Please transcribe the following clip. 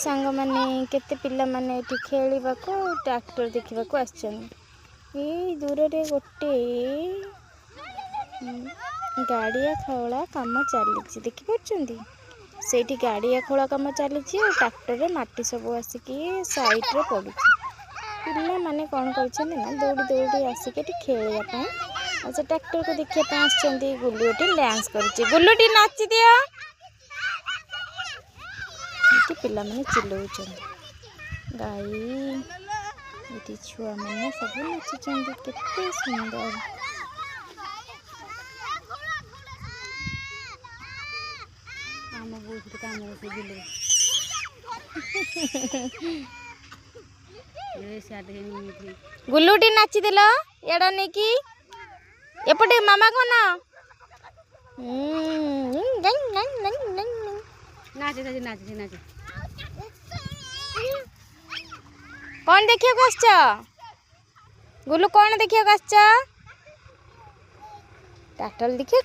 सांग माने केते पिला माने एठी खेलिबाको ट्रैक्टर देखिबाको आछन। ए दूर रे गोटे गाड़िया खोला काम चली देखि पार्छंती सेठी गाड़िया खोला काम चली ट्रैक्टर रे माटी सब आसिकी साइड रे पड़ुछि। पिला माने कौन करछन्ती ना दौड़ी दौड़ी आसिक खेलवा से ट्रैक्टर को देखिए आसछन्ती। गुल्लूटी डांस करुछि गुल्लूटी नाची दियो पिला माने चिल्लाउछन्ती। गाई ये छुआ मैंने सब नाचुचंदी केते सुंदर। आम बहुत काम से बिले गुल्लूटी नाची देल एड़ा नहीं कि एपटे मामा को ना नाचे नाचे नाचे नाचे कौन देखिए गुल्लू कौन देखिए ट्रैक्टर देखिए